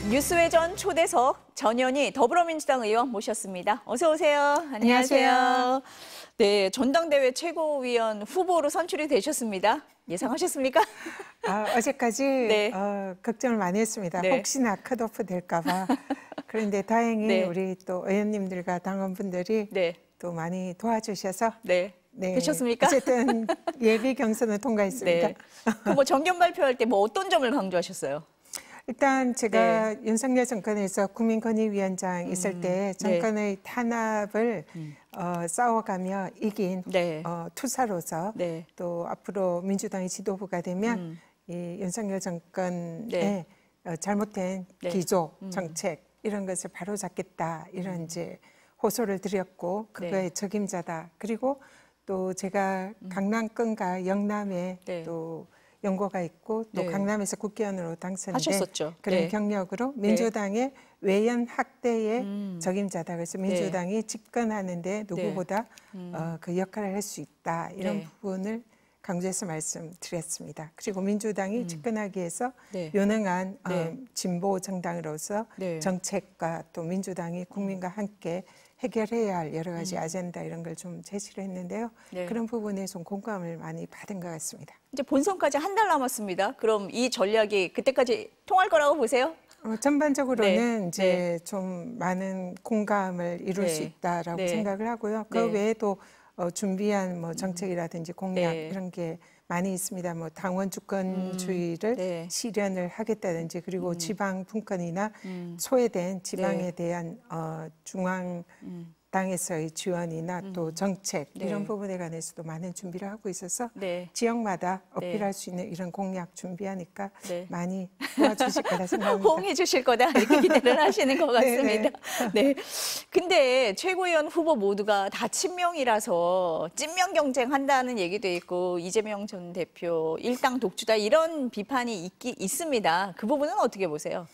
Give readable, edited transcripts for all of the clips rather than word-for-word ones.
뉴스회전 초대석 전현희 더불어민주당 의원 모셨습니다. 어서 오세요. 안녕하세요. 네, 전당대회 최고위원 후보로 선출이 되셨습니다. 예상하셨습니까? 어제까지 네. 걱정을 많이 했습니다. 네. 혹시나 컷오프 될까 봐. 그런데 다행히 네. 우리 또 의원님들과 당원분들이 네. 또 많이 도와주셔서 네. 되셨습니까? 어쨌든 예비 경선을 통과했습니다. 네. 그 뭐 정견 발표할 때 뭐 어떤 점을 강조하셨어요? 일단 제가 윤석열 정권에서 국민권익위원장 있을 때 정권의 탄압을 싸워가며 이긴 투사로서 또 앞으로 민주당의 지도부가 되면 이 윤석열 정권의 잘못된 기조, 정책 이런 것을 바로잡겠다 이런 이제 호소를 드렸고 그거의 적임자다. 그리고 또 제가 강남권과 영남에 또 연고가 있고 또 강남에서 국회의원으로 당선된 그런 경력으로 민주당의 외연 학대의 적임자다. 그래서 민주당이 집권하는데 누구보다 그 역할을 할 수 있다. 이런 부분을 강조해서 말씀드렸습니다. 그리고 민주당이 집권하기 위해서 유능한 진보 정당으로서 정책과 또 민주당이 국민과 함께 해결해야 할 여러 가지 아젠다 이런 걸 좀 제시를 했는데요. 그런 부분에 좀 공감을 많이 받은 것 같습니다. 이제 본선까지 한 달 남았습니다. 그럼 이 전략이 그때까지 통할 거라고 보세요? 전반적으로는 이제 좀 많은 공감을 이룰 수 있다라고 생각을 하고요. 그 외에도 준비한 뭐 정책이라든지 공약 이런 게 많이 있습니다. 뭐 당원 주권주의를 실현을 하겠다든지 그리고 지방 분권이나 소외된 지방에 대한 중앙 당에서의 지원이나 또 정책 이런 부분에 관해서도 많은 준비를 하고 있어서 지역마다 어필할 수 있는 이런 공약 준비하니까 많이 도와주실 거라 생각합니다. 호응해 주실 거다 이렇게 기대를 하시는 것 같습니다. 네. 근데 최고위원 후보 모두가 다 친명이라서 찐명 경쟁한다는 얘기도 있고 이재명 전 대표 일당 독주다 이런 비판이 있습니다. 그 부분은 어떻게 보세요?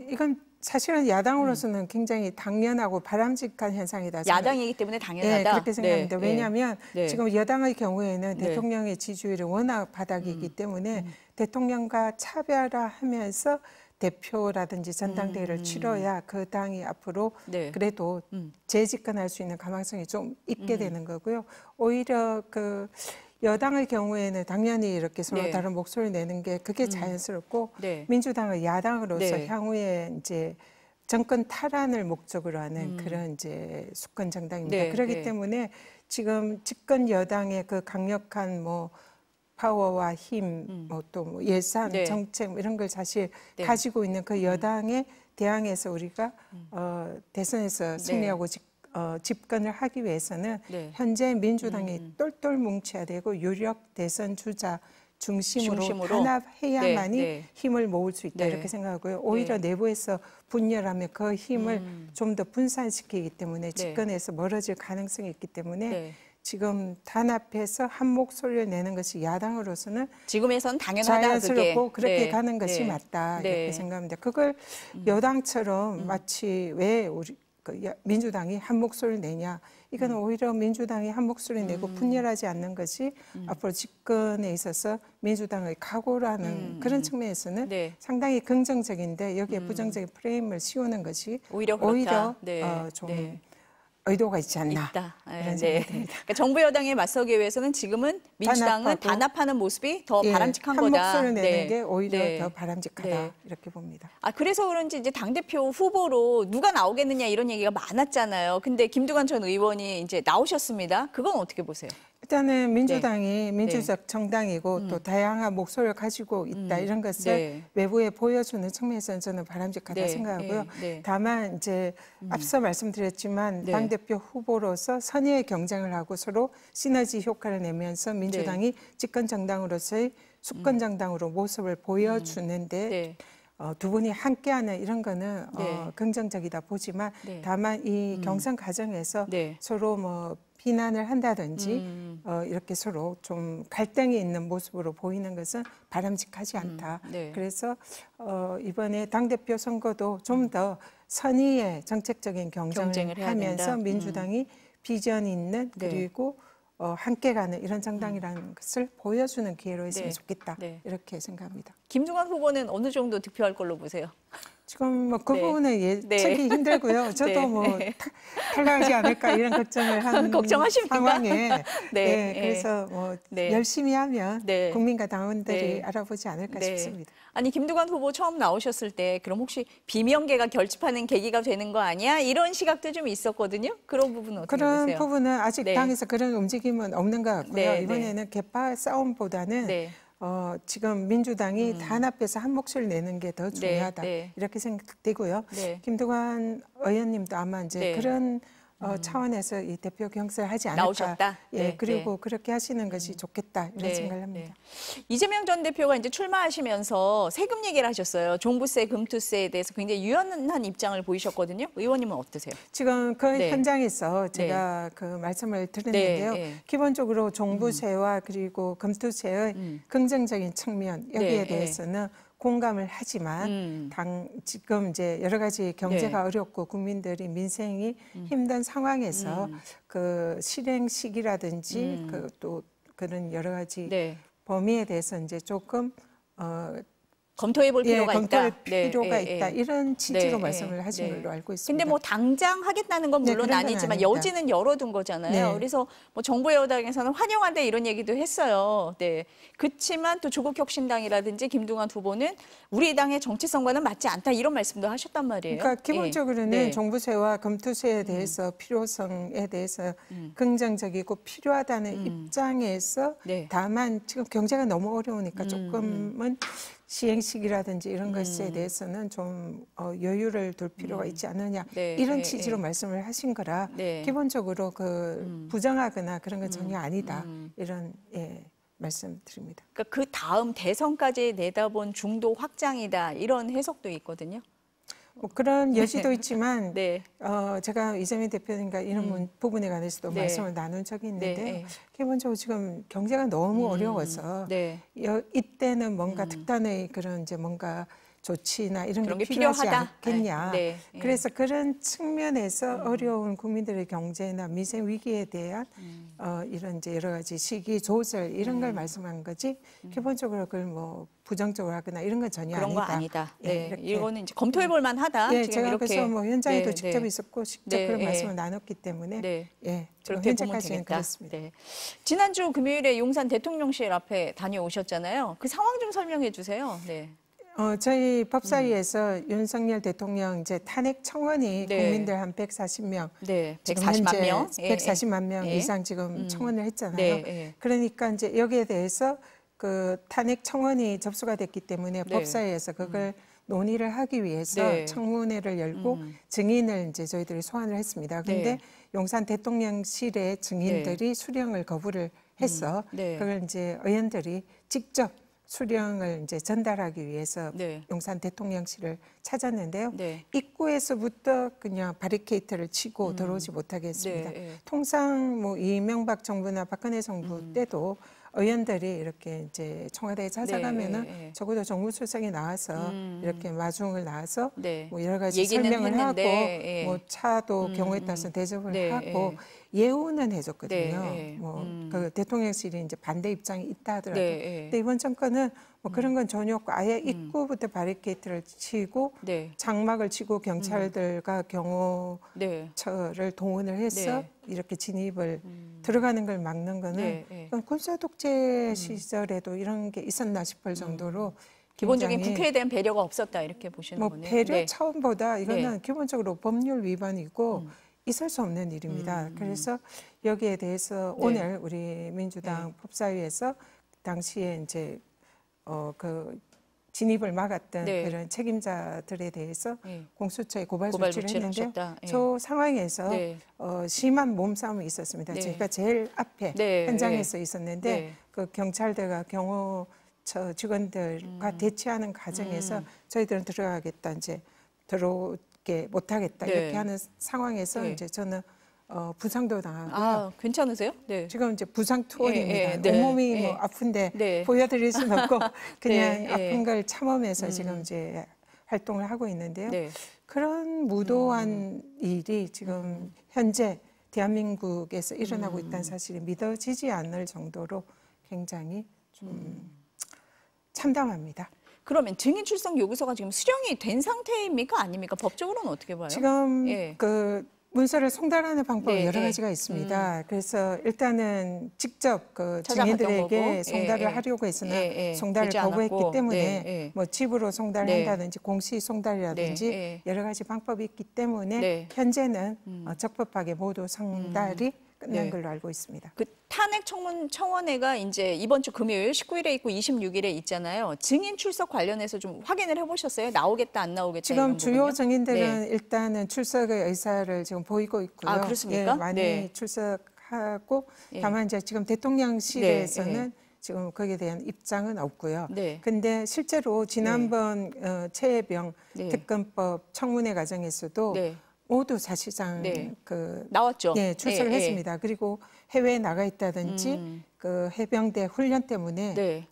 이건 사실은 야당으로서는 굉장히 당연하고 바람직한 현상이다. 야당이기 때문에 당연하다. 네, 그렇게 생각합니다. 왜냐하면 지금 여당의 경우에는 대통령의 지지율이 워낙 바닥이기 때문에 대통령과 차별화하면서 대표라든지 전당대회를 치러야 그 당이 앞으로 그래도 재집권할 수 있는 가망성이 좀 있게 되는 거고요. 오히려 그 여당의 경우에는 당연히 이렇게 서로 다른 목소리를 내는 게 그게 자연스럽고 민주당의 야당으로서 향후에 이제 정권 탈환을 목적으로 하는 그런 이제 수권 정당입니다. 그렇기 때문에 지금 집권 여당의 그 강력한 뭐 파워와 힘, 뭐 또 예산, 정책 이런 걸 사실 가지고 있는 그 여당에 대항해서 우리가 대선에서 승리하고 집권을 하기 위해서는 현재 민주당이 똘똘 뭉쳐야 되고 유력 대선 주자 중심으로 단합해야만이 힘을 모을 수 있다 이렇게 생각하고요. 오히려 내부에서 분열하면 그 힘을 좀 더 분산시키기 때문에 집권에서 멀어질 가능성이 있기 때문에 지금 단합해서 한 목소리를 내는 것이 야당으로서는 지금에선 당연하다. 자연스럽고 그렇게 가는 것이 맞다 이렇게 생각합니다. 그걸 여당처럼 마치 왜 우리 민주당이 한 목소리를 내냐. 이건 오히려 민주당이 한 목소리 내고 분열하지 않는 것이 앞으로 집권에 있어서 민주당의 각오라는 그런 측면에서는 상당히 긍정적인데 여기에 부정적인 프레임을 씌우는 것이 오히려 좀 의도가 있지 않나 이런 생각이 듭니다. 그러니까 정부 여당에 맞서기 위해서는 지금은 민주당은 단합하는 모습이 더 바람직한 한 거다. 목소리를 내는 게 오히려 더 바람직하다 이렇게 봅니다. 그래서 그런지 이제 당대표 후보로 누가 나오겠느냐 이런 얘기가 많았잖아요. 근데 김두관 전 의원이 이제 나오셨습니다. 그건 어떻게 보세요? 일단은 민주당이 민주적 정당이고 또 다양한 목소리를 가지고 있다 이런 것을 외부에 보여주는 측면에서는 저는 바람직하다 생각하고요. 다만 이제 앞서 말씀드렸지만 당대표 후보로서 선의의 경쟁을 하고 서로 시너지 효과를 내면서 민주당이 집권 정당으로서의 수권 정당으로 모습을 보여주는데 두 분이 함께하는 이런 거는 긍정적이다 보지만 다만 이 경선 과정에서 서로 뭐 비난을 한다든지 이렇게 서로 좀 갈등이 있는 모습으로 보이는 것은 바람직하지 않다. 그래서 이번에 당대표 선거도 좀 더 선의의 정책적인 경쟁을 하면서 민주당이 비전 있는 그리고 함께 가는 이런 정당이라는 것을 보여주는 기회로 했으면 좋겠다. 이렇게 생각합니다. 김두관 후보는 어느 정도 득표할 걸로 보세요? 지금 뭐 그 네. 부분은 예측이 힘들고요. 저도 네. 뭐 탈락하지 않을까 이런 걱정을 한 걱정하십니까? 상황에 네. 그래서 뭐 네. 열심히 하면 네. 국민과 당원들이 네. 알아보지 않을까 네. 싶습니다. 아니 김두관 후보 처음 나오셨을 때 그럼 혹시 비명계가 결집하는 계기가 되는 거 아니야? 이런 시각도 좀 있었거든요. 그런 부분은 어떻게 그런 보세요? 부분은 아직 네. 당에서 그런 움직임은 없는 것 같고요. 네, 이번에는 개파 싸움보다는 네. 지금 민주당이 단합해서 한 목소리를 내는 게 더 중요하다. 네. 이렇게 생각되고요. 네. 김두관 의원님도 아마 이제 네. 그런 차원에서 이 대표 경선을 하지 않을까. 나오셨다? 예, 네, 그리고 그렇게 하시는 것이 좋겠다 이런 네, 생각을 합니다. 네. 이재명 전 대표가 이제 출마하시면서 세금 얘기를 하셨어요. 종부세, 금투세에 대해서 굉장히 유연한 입장을 보이셨거든요. 의원님은 어떠세요? 지금 그 네. 현장에서 제가 그 말씀을 드렸는데요. 네, 네. 기본적으로 종부세와 그리고 금투세의 긍정적인 측면 여기에 네, 대해서는 공감을 하지만 지금 이제 여러 가지 경제가 네. 어렵고 국민들이 민생이 힘든 상황에서 그 실행 시기라든지 그 또 그런 여러 가지 네. 범위에 대해서 이제 조금 검토해 볼 필요가 검토할 있다. 네, 필요가 예, 있다. 예. 이런 취지로 네, 말씀을 하신 네. 걸로 알고 있습니다. 근데 뭐 당장 하겠다는 건 네, 물론 그런 건 아니지만 아니다. 여지는 열어둔 거잖아요. 네. 그래서 뭐 정부 여당에서는 환영한다 이런 얘기도 했어요. 네. 그렇지만 또 조국혁신당이라든지 김두관 후보는 우리 당의 정체성과는 맞지 않다 이런 말씀도 하셨단 말이에요. 그러니까 기본적으로는 예. 네. 종부세와 금투세에 대해서 필요성에 대해서 긍정적이고 필요하다는 입장에서 네. 다만 지금 경제가 너무 어려우니까 조금은 시행식이라든지 이런 것에 대해서는 좀 여유를 둘 필요가 있지 않느냐 네, 이런 네, 취지로 네. 말씀을 하신 거라 네. 기본적으로 그 부정하거나 그런 건 전혀 아니다 이런 말씀드립니다. 그러니까 그 다음 대선까지 내다본 중도 확장이다 이런 해석도 있거든요. 뭐 그런 여지도 있지만 네. 제가 이재명 대표님과 이런 부분에 관해서도 네. 말씀을 나눈 적이 있는데요. 네. 기본적으로 지금 경제가 너무 어려워서 네. 이때는 뭔가 특단의 그런 이제 뭔가 조치나 이런 그런 게 게 필요하지 필요하다? 않겠냐. 네. 그래서 그런 측면에서 어려운 국민들의 경제나 민생 위기에 대한 이런 이제 여러 가지 시기 조절 이런 걸 말씀한 거지 기본적으로 그걸 뭐 부정적으로 하거나 이런 건 전혀 그런 거 아니다. 아니다. 예, 네. 이렇게. 이거는 이제 검토해 볼 만하다. 예, 지금 제가 이렇게. 그래서 뭐 현장에도 네, 직접 네. 있었고 직접 네, 그런 예. 말씀을 나눴기 때문에 네. 예, 지금 그렇게 보면 현재까지는 되겠다. 그렇습니다. 네. 지난주 금요일에 용산 대통령실 앞에 다녀오셨잖아요. 그 상황 좀 설명해 주세요. 네. 저희 법사위에서 윤석열 대통령 이제 탄핵 청원이 네. 국민들 한 140명, 네. 지금 140만 현재 명. 140만 명 예. 이상 지금 청원을 했잖아요. 네, 예. 그러니까 이제 여기에 대해서 그 탄핵 청원이 접수가 됐기 때문에 네. 법사위에서 그걸 논의를 하기 위해서 네. 청문회를 열고 증인을 이제 저희들이 소환을 했습니다. 그런데 네. 용산 대통령실의 증인들이 수령을 거부를 해서 네. 그걸 이제 의원들이 직접 수령을 이제 전달하기 위해서 네. 용산 대통령실을 찾았는데요. 네. 입구에서부터 그냥 바리케이트를 치고 들어오지 못하게 했습니다. 네, 네. 통상 뭐 이명박 정부나 박근혜 정부 때도 의원들이 이렇게 이제 청와대에 찾아가면은 네, 네. 적어도 정무수석이 나와서 이렇게 마중을 나와서 네. 뭐 여러 가지 얘기는 설명을 하고 했는데, 예. 뭐 차도 경우에 따라서 대접을 네, 하고 예우는 해줬거든요. 네, 예. 뭐 그 대통령실이 이제 반대 입장이 있다 하더라도 네, 예. 근데 이번 정권은 뭐 그런 건 전혀 없고 아예 입구부터 바리케이트를 치고 네. 장막을 치고 경찰들과 경호처를 네. 동원을 해서 네. 이렇게 진입을 들어가는 걸 막는 거는 네, 네. 그건 군사 독재 시절에도 이런 게 있었나 싶을 정도로 기본적인 굉장히 국회에 대한 배려가 없었다 이렇게 보시는 뭐 거네요. 배려 네. 차원보다 이거는 네. 기본적으로 법률 위반이고 있을 수 없는 일입니다. 그래서 여기에 대해서 네. 오늘 우리 민주당 법사위에서 당시에 이제 그 진입을 막았던 네. 그런 책임자들에 대해서 네. 공수처에 고발 고발 조치를 조치를 했는데요. 하셨다. 예. 저 상황에서 네. 심한 몸싸움이 있었습니다. 네. 제가 제일 앞에 네. 현장에서 있었는데 네. 그 경찰들과 경호처 직원들과 대치하는 과정에서 저희들은 들어가겠다 이제 들어오게 못하겠다 네. 이렇게 하는 상황에서 네. 이제 저는 부상도 당하고 아, 괜찮으세요? 네. 지금 이제 부상 투혼입니다. 예, 예, 네, 온몸이 예. 뭐 아픈데 네. 보여드릴 수는 없고 그냥 네, 예. 아픈 걸 참으면서 지금 이제 활동을 하고 있는데요. 네. 그런 무도한 일이 지금 현재 대한민국에서 일어나고 있다는 사실이 믿어지지 않을 정도로 굉장히 좀 참담합니다. 그러면 증인 출석 요구서가 지금 수령이 된 상태입니까? 아닙니까? 법적으로는 어떻게 봐요? 지금 예. 그 문서를 송달하는 방법이 네, 여러 예. 가지가 있습니다. 그래서 일단은 직접 그 찾아갔던 증인들에게 거고. 송달을 예, 예. 하려고 했으나 예, 예. 송달을 되지 거부했기 않았고. 때문에 네, 예. 뭐 집으로 송달한다든지 공시 송달이라든지 네, 예. 여러 가지 방법이 있기 때문에 네. 현재는 적법하게 모두 송달이 끝난 네. 걸로 알고 있습니다. 그 탄핵 청원회가 이제 이번 주 금요일 19일에 있고 26일에 있잖아요. 증인 출석 관련해서 좀 확인을 해보셨어요? 나오겠다 안 나오겠다 지금 이런 주요 부분요? 증인들은 네. 일단은 출석의 의사를 지금 보이고 있고요. 아, 그렇습니까? 예, 많이 네. 출석하고 예. 다만 이제 지금 대통령실에서는 네, 지금 거기에 대한 입장은 없고요. 네. 근데 실제로 지난번 최혜병 네. 특검법 청문회 과정에서도 네. 모두 사실상 네. 그 나왔죠. 예, 출석을 예, 예. 했습니다. 그리고 해외에 나가 있다든지 그 해병대 훈련 때문에 네.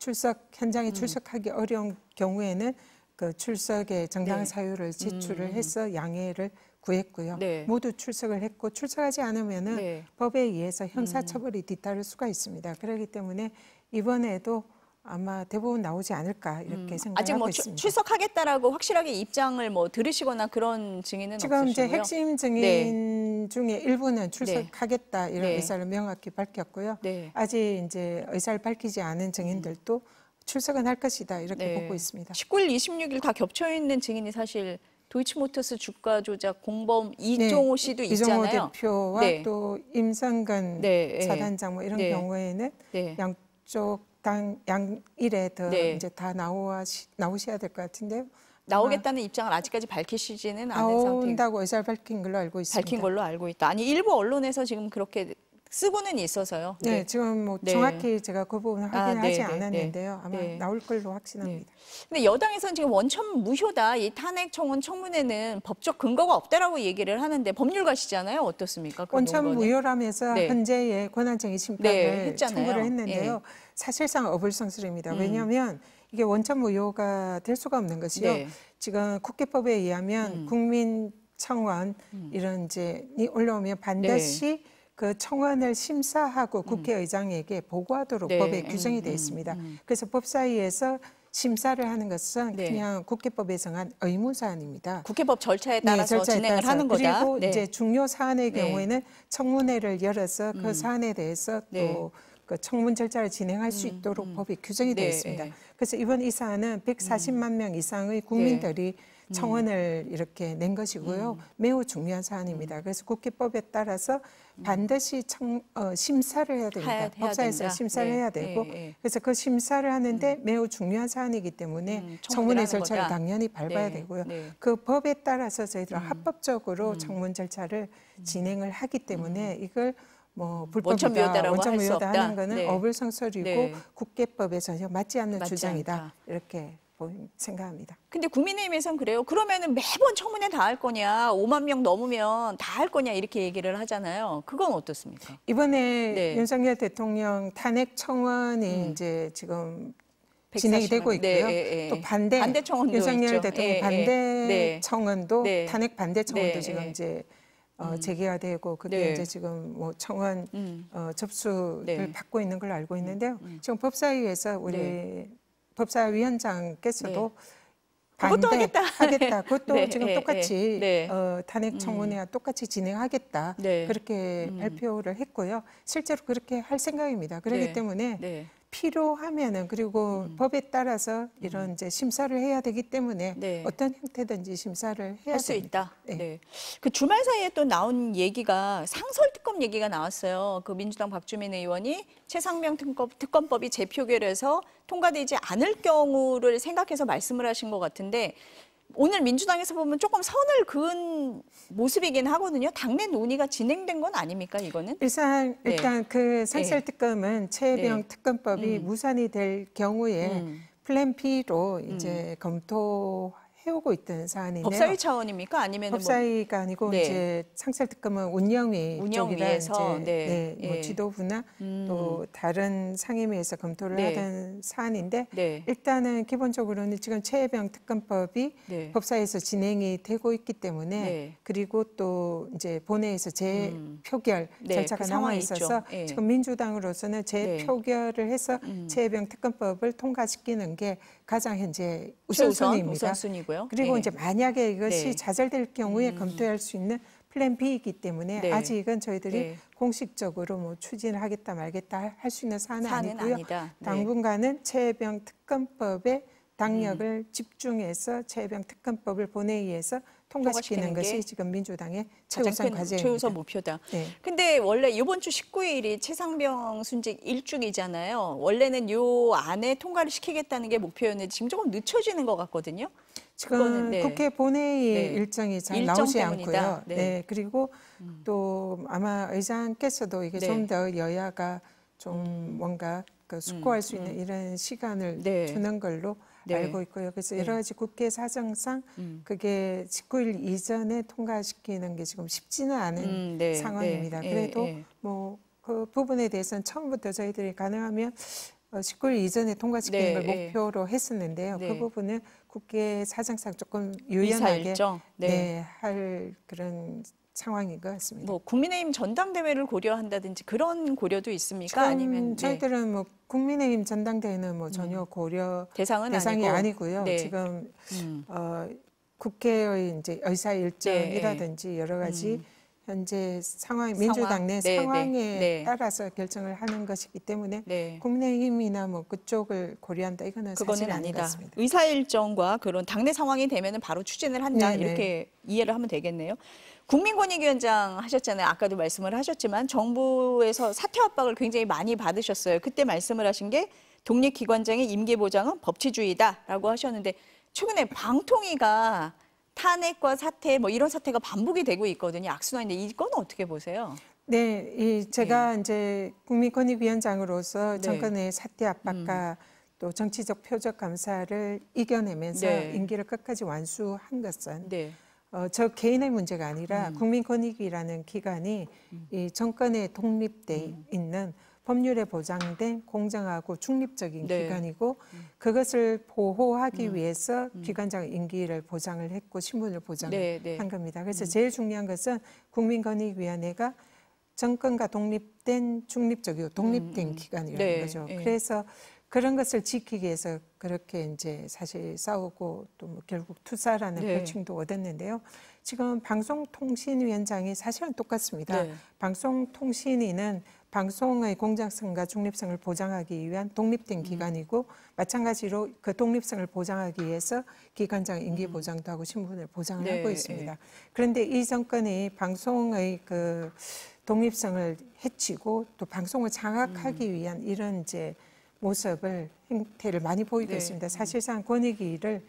현장에 출석하기 어려운 경우에는 그 출석의 정당한 네. 사유를 제출을 해서 양해를 구했고요. 네. 모두 출석을 했고 출석하지 않으면은 네. 법에 의해서 형사처벌이 뒤따를 수가 있습니다. 그렇기 때문에 이번에도 아마 대부분 나오지 않을까 이렇게 아직 생각하고 뭐 있습니다. 출석하겠다라고 확실하게 입장을 뭐 들으시거나 그런 증인은 지금 이제 없으시고요. 핵심 증인 중에 일부는 출석하겠다 이런 네. 의사를 명확히 밝혔고요. 네. 아직 이제 의사를 밝히지 않은 증인들도 출석은 할 것이다 이렇게 네. 보고 있습니다. 19일, 26일 다 겹쳐 있는 증인이 사실 도이치모터스 주가 조작 공범 이종호 씨도 이종호 있잖아요. 대표와 네. 또 임성근 네. 사단장 뭐 이런 네. 경우에는 네. 양쪽 당 양일에 더 네. 이제 다 나오셔야 될 것 같은데요. 나오겠다는 입장을 아직까지 밝히시지는 않은 상태고 나온다고 의사를 밝힌 걸로 알고 있습니다. 밝힌 걸로 알고 있다. 아니 일부 언론에서 지금 그렇게 쓰고는 있어서요. 네, 지금 뭐 네. 정확히 제가 그 부분 확인하지 네, 않았는데요. 아마 네. 나올 걸로 확신합니다. 근데 여당에서는 지금 원천 무효다. 이 탄핵 청원 청문회는 법적 근거가 없다라고 얘기를 하는데 법률가시잖아요. 어떻습니까? 그 원천 논거는? 무효라면서 네. 현재의 권한쟁의 심판을 네, 했잖아요. 청구를 했는데요. 사실상 어불성설입니다. 왜냐하면 이게 원천 무효가 될 수가 없는 것이요. 네. 지금 국회법에 의하면 국민청원 이런 이제 올라오면 반드시 그 청원을 심사하고 국회의장에게 보고하도록 네. 법에 규정이 되어 있습니다. 그래서 법사위에서 심사를 하는 것은 네. 그냥 국회법에 정한 의무사안입니다. 국회법 절차에 따라서 절차에 진행을 따라서. 하는 거다. 그리고 네. 이제 중요 사안의 네. 경우에는 청문회를 열어서 그 사안에 대해서 네. 또 그 청문 절차를 진행할 수 있도록 법이 규정이 되어 네, 있습니다. 네. 그래서 이번 이 사안은 140만 명 이상의 국민들이 청원을 이렇게 낸 것이고요. 매우 중요한 사안입니다. 그래서 국회법에 따라서 반드시 심사를 해야 됩니다. 해야 법사에서 된다. 심사를 네, 해야 되고 네, 네. 그래서 그 심사를 하는데 매우 중요한 사안이기 때문에 청문회를 청문회 하는 절차를 거다. 당연히 밟아야 네, 되고요. 네. 그 법에 따라서 저희들은 합법적으로 청문 절차를 진행을 하기 때문에 이걸 뭐 불법이다, 원천무효다라고 원천 할수 무효다 없다. 하는 거는 네. 어불성설이고 네. 국회법에 전혀 맞지 않는 맞지 주장이다 않다. 이렇게 생각합니다. 근데 국민의힘에서는 그래요. 그러면은 매번 청문회 다 할 거냐, 5만 명 넘으면 다 할 거냐 이렇게 얘기를 하잖아요. 그건 어떻습니까? 이번에 네. 윤석열 대통령 탄핵 청원이 이제 지금 진행이 되고 140만. 있고요. 네, 예, 예. 또 반대 청원도 윤석열 있죠. 대통령 예, 예. 반대 네. 청원도 네. 탄핵 반대 청원도 네, 지금 예. 이제 제기가 되고 그게 네. 이제 지금 뭐 청원 접수를 네. 받고 있는 걸로 알고 있는데요. 지금 법사위에서 우리 네. 법사위원장께서도 그것도 하겠다. 그것도 네, 지금 네, 똑같이 네. 탄핵 청문회와 똑같이 진행하겠다. 네. 그렇게 발표를 했고요. 실제로 그렇게 할 생각입니다. 그렇기 네. 때문에 네. 필요하면은 그리고 법에 따라서 이런 이제 심사를 해야 되기 때문에 네. 어떤 형태든지 심사를 해야 할 수 됩니다. 있다. 네. 네. 그 주말 사이에 또 나온 얘기가 상설특검 얘기가 나왔어요. 그 민주당 박주민 의원이 최상병 특검법이 재표결해서 통과되지 않을 경우를 생각해서 말씀을 하신 것 같은데 오늘 민주당에서 보면 조금 선을 그은 모습이긴 하거든요. 당내 논의가 진행된 건 아닙니까, 이거는? 일단 그 상설특검은 최혜병 네. 특검법이 무산이 될 경우에 플랜 B로 이제 검토해 해오고 있던 사안인데요. 법사위 차원입니까? 아니면 법사위가 아니고 네. 이제 상설특검은 운영위에서 네. 뭐 예. 지도부나 또 다른 상임위에서 검토를 네. 하던 사안인데 네. 일단은 기본적으로는 지금 최혜병 특검법이 네. 법사위에서 진행이 되고 있기 때문에 네. 그리고 또 이제 본회의에서 재표결 네. 절차가 그 남아 상황이 있어서 있죠. 예. 지금 민주당으로서는 재표결을 해서 최혜병 특검법을 통과시키는 게 가장 현재 우선순위입니다. 우선순위고요. 그리고 예. 이제 만약에 이것이 네. 좌절될 경우에 검토할 수 있는 플랜 B이기 때문에 네. 아직은 저희들이 네. 공식적으로 뭐 추진을 하겠다 말겠다 할 수 있는 사안은 사안은 아니고요. 아니다. 네. 당분간은 최혜병 특검법의 당력을 집중해서 최혜병 특검법을 본회의에서 통과시키는 것이 게 지금 민주당의 가장 최우선 큰 과제입니다. 최우선 목표다. 네. 근데 원래 이번 주 19일이 최상병 순직 1주기잖아요. 원래는 요 안에 통과를 시키겠다는 게 목표였는데 지금 조금 늦춰지는 것 같거든요. 지금 네. 국회 본회의 네. 일정이 잘 일정 나오지 때문이다. 않고요. 네. 네. 그리고 또 아마 의장께서도 이게 네. 좀 더 여야가 좀 뭔가 그 숙고할 수 있는 이런 시간을 네. 주는 걸로 네. 알고 있고요. 그래서 여러 가지 국회 사정상 그게 19일 이전에 통과시키는 게 지금 쉽지는 않은 네. 상황입니다. 네. 그래도 네. 뭐 그 부분에 대해서는 처음부터 저희들이 가능하면 19일 이전에 통과시키는 네. 걸 목표로 했었는데요. 네. 그 부분은 국회 사정상 조금 유연하게 의사일정? 네. 할 그런 상황인 것 같습니다. 뭐 국민의힘 전당대회를 고려한다든지 그런 고려도 있습니까? 지금 아니면 저희들은 뭐 국민의힘 전당대회는 뭐 전혀 고려 아니고. 대상이 아니고요. 네. 지금 국회의 이제 의사 일정이라든지 여러 가지 현재 상황, 민주당 내 네, 상황에 네. 따라서 결정을 하는 것이기 때문에 네. 국민의힘이나 뭐 그쪽을 고려한다 이거는 그거는 사실 아닌 것 아니다. 같습니다. 의사 일정과 그런 당내 상황이 되면은 바로 추진을 한다. 네, 네. 이렇게 이해를 하면 되겠네요. 국민권익위원장 하셨잖아요. 아까도 말씀을 하셨지만 정부에서 사퇴 압박을 굉장히 많이 받으셨어요. 그때 말씀을 하신 게 독립기관장의 임기 보장은 법치주의다라고 하셨는데 최근에 방통위가 탄핵과 사퇴 뭐 이런 사태가 반복이 되고 있거든요. 악순환인데 이건 어떻게 보세요? 네, 제가 이제 국민권익위원장으로서 네. 정권의 사퇴 압박과 또 정치적 표적 감사를 이겨내면서 네. 임기를 끝까지 완수한 것은 네. 저 개인의 문제가 아니라 국민권익위라는 기관이 이 정권에 독립돼 있는 법률에 보장된 공정하고 중립적인 네. 기관이고 그것을 보호하기 위해서 기관장 임기를 보장을 했고 신분을 보장한 네. 겁니다. 그래서 제일 중요한 것은 국민권익위원회가 정권과 독립된 중립적이고 독립된 기관이라는 네. 거죠. 네. 그래서 그런 것을 지키기 위해서 그렇게 이제 사실 싸우고 또 뭐 결국 투사라는 네. 별칭도 얻었는데요. 지금 방송통신위원장이 사실은 똑같습니다. 네. 방송통신위는 방송의 공정성과 중립성을 보장하기 위한 독립된 기관이고 마찬가지로 그 독립성을 보장하기 위해서 기관장 임기 보장도 하고 신분을 보장을 네. 하고 있습니다. 그런데 이 정권이 방송의 그 독립성을 해치고 또 방송을 장악하기 위한 이런 이제 모습을 행태를 많이 보이고 네. 있습니다. 사실상 권익위를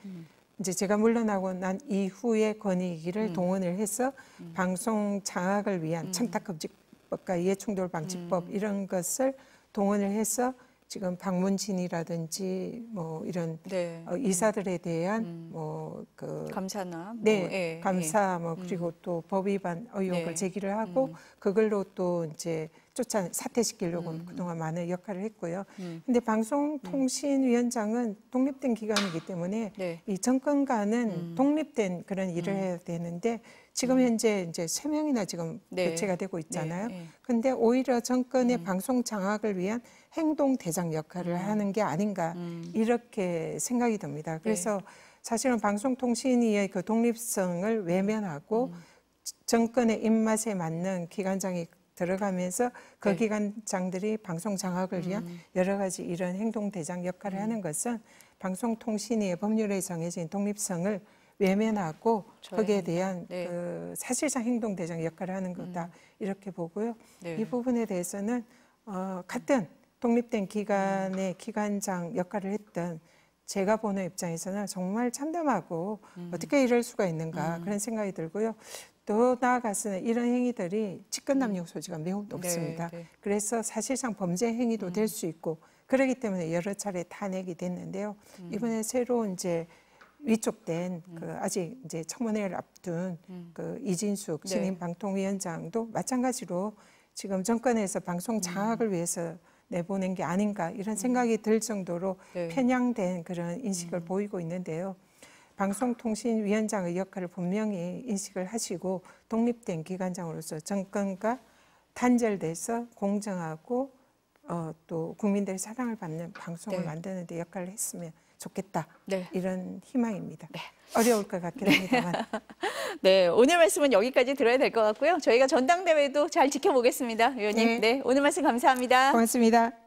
이제 제가 물러나고 난 이후에 권익위를 동원을 해서 방송 장악을 위한 청탁금지법과 이해충돌방지법 이런 것을 동원을 해서 지금 방문진이라든지 뭐 이런 네. 이사들에 대한 뭐 그 감사나 뭐, 네, 감사 뭐 그리고 또 법 위반 의혹을 네. 제기를 하고 그걸로 또 이제 사퇴시키려고 그동안 많은 역할을 했고요. 근데 방송통신위원장은 독립된 기관이기 때문에 네. 이 정권과는 독립된 그런 일을 해야 되는데 지금 현재 이제 3명이나 지금 네. 교체가 되고 있잖아요. 네. 근데 오히려 정권의 방송 장악을 위한 행동 대장 역할을 하는 게 아닌가 이렇게 생각이 듭니다. 그래서 사실은 방송통신위의 그 독립성을 외면하고 정권의 입맛에 맞는 기관장이 들어가면서 그 네. 기관장들이 방송 장악을 위한 여러 가지 이런 행동 대장 역할을 하는 것은 방송통신위의 법률에 정해진 독립성을 외면하고 거기에 대한 네. 그 사실상 행동 대장 역할을 하는 거다 이렇게 보고요. 네. 이 부분에 대해서는 같은 독립된 기관의 기관장 역할을 했던 제가 보는 입장에서는 정말 참담하고 어떻게 이럴 수가 있는가 그런 생각이 들고요. 더 나아가서는 이런 행위들이 직권남용 소지가 매우 높습니다. 네. 그래서 사실상 범죄 행위도 될 수 있고 그렇기 때문에 여러 차례 탄핵이 됐는데요. 이번에 새로 이제 위촉된 그 아직 이제 청문회를 앞둔 그 이진숙 신임 방통위원장도 마찬가지로 지금 정권에서 방송 장악을 위해서 내보낸 게 아닌가 이런 생각이 들 정도로 편향된 그런 인식을 보이고 있는데요. 방송통신위원장의 역할을 분명히 인식을 하시고 독립된 기관장으로서 정권과 단절돼서 공정하고 또 국민들의 사랑을 받는 방송을 만드는 데 역할을 했으면 좋겠다. 이런 희망입니다. 어려울 것 같긴 합니다만. 네, 오늘 말씀은 여기까지 들어야 될 것 같고요. 저희가 전당대회도 잘 지켜보겠습니다. 의원님. 네, 오늘 말씀 감사합니다. 고맙습니다.